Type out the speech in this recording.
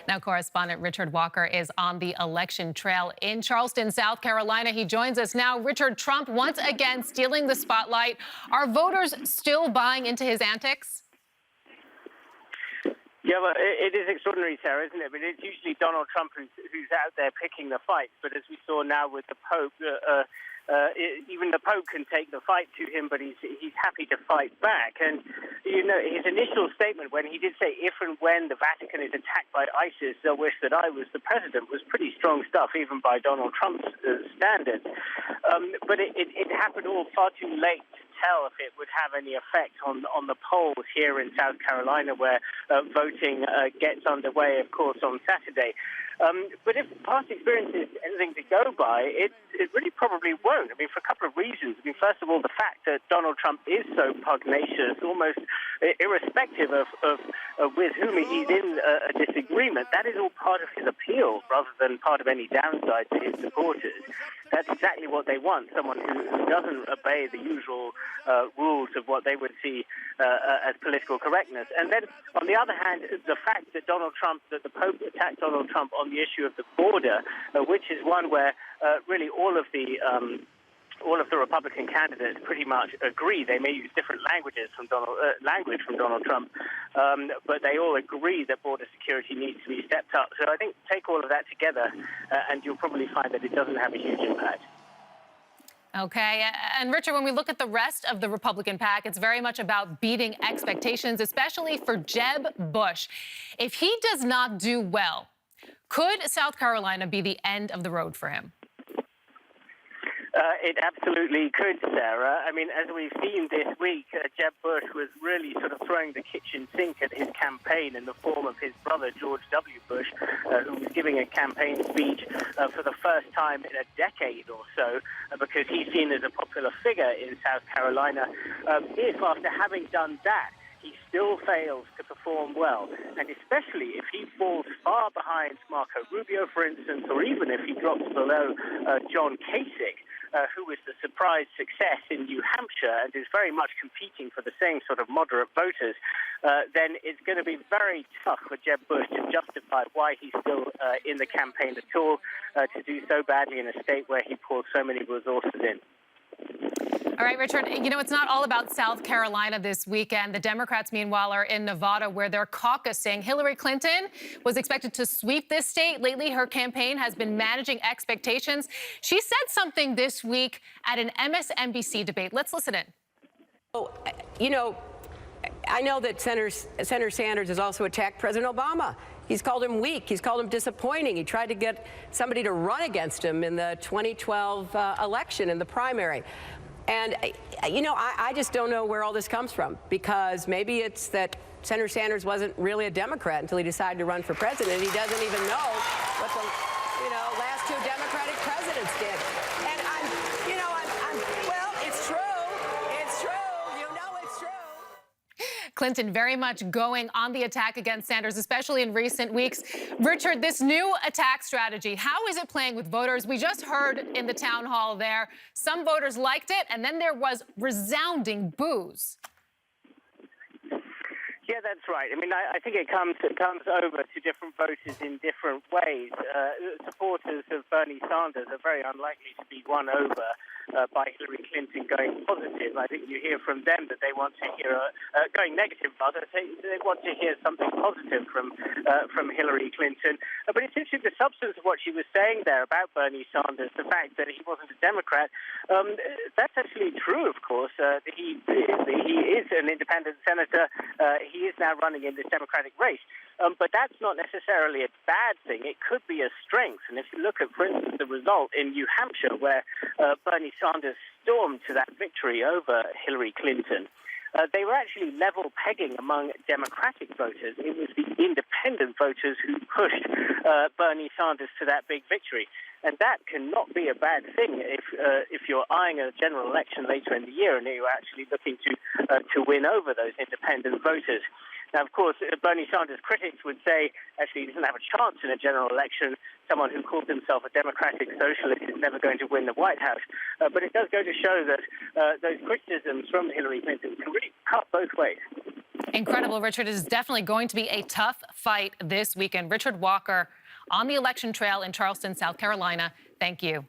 Now, correspondent Richard Walker is on the election trail in Charleston, South Carolina. He joins us now. Richard, Trump once again stealing the spotlight. Are voters still buying into his antics? Yeah, well, it is extraordinary, Sarah, isn't it? But it's usually Donald Trump who's out there picking the fight. But as we saw now with the Pope, even the Pope can take the fight to him, but he's happy to fight back. And, you know, his initial statement when he did say, if and when the Vatican is attacked by ISIS, they'll wish that I was the president, was pretty strong stuff, even by Donald Trump's standards. But it happened all far too late to tell if it would have any effect on the polls here in South Carolina, where voting gets underway, of course, on Saturday. But if past experience is anything to go by, it really probably won't. I mean, for a couple of reasons. I mean, first of all, the fact that Donald Trump is so pugnacious, almost irrespective of with whom he's in a disagreement, that is all part of his appeal rather than part of any downside to his supporters. That's exactly what they want, someone who doesn't obey the usual rules of what they would see as political correctness. And then, on the other hand, the fact that the Pope attacked Donald Trump on the issue of the border, which is one where really all of the Republican candidates pretty much agree. They may use different language from Donald Trump, but they all agree that border security needs to be stepped up. So I think take all of that together, and you'll probably find that it doesn't have a huge impact. Okay. And Richard, when we look at the rest of the Republican pack, it's very much about beating expectations, especially for Jeb Bush. If he does not do well, could South Carolina be the end of the road for him? It absolutely could, Sarah. I mean, as we've seen this week, Jeb Bush was really sort of throwing the kitchen sink at his campaign in the form of his brother, George W. Bush, who was giving a campaign speech for the first time in a decade or so, because he's seen as a popular figure in South Carolina. If, after having done that, he still fails to perform well, and especially if he falls far behind Marco Rubio, for instance, or even if he drops below John Kasich, who was the surprise success in New Hampshire and is very much competing for the same sort of moderate voters, then it's going to be very tough for Jeb Bush to justify why he's still in the campaign at all, to do so badly in a state where he pours so many resources in. All right, Richard, you know, it's not all about South Carolina this weekend. The Democrats, meanwhile, are in Nevada, where they're caucusing. Hillary Clinton was expected to sweep this state. Lately, her campaign has been managing expectations. She said something this week at an MSNBC debate. Let's listen in. Oh, you know, I know that Senator Sanders has also attacked President Obama. He's called him weak. He's called him disappointing. He tried to get somebody to run against him in the 2012 election, in the primary. And, you know, I just don't know where all this comes from, because maybe it's that Senator Sanders wasn't really a Democrat until he decided to run for president. He doesn't even know what the, last two Democratic presidents did. And well, it's true. It's true. You know it's true. Clinton very much going on the attack against Sanders, especially in recent weeks. Richard, this new attack strategy, how is it playing with voters? We just heard in the town hall there, some voters liked it, and then there was resounding boos. Yeah, that's right. I mean, I think it comes over to different voters in different ways. Supporters of Bernie Sanders are very unlikely to be won over by Hillary Clinton going positive. I think you hear from them that they want to hear going negative, rather. They want to hear something positive from Hillary Clinton. But it's interesting, the substance of what she was saying there about Bernie Sanders, the fact that he wasn't a Democrat, that's actually true, of course. He is an independent senator. He is now running in this Democratic race. But that's not necessarily a bad thing. It could be a strength. And if you look at, for instance, the result in New Hampshire, where Bernie Sanders stormed to that victory over Hillary Clinton, they were actually level pegging among Democratic voters. It was the independent voters who pushed Bernie Sanders to that big victory. And that cannot be a bad thing if you're eyeing a general election later in the year and you're actually looking to win over those independent voters. Now, of course, Bernie Sanders' critics would say, actually, he doesn't have a chance in a general election. Someone who calls himself a democratic socialist is never going to win the White House. But it does go to show that those criticisms from Hillary Clinton can really cut both ways. Incredible, Richard. It is definitely going to be a tough fight this weekend. Richard Walker on the election trail in Charleston, South Carolina. Thank you.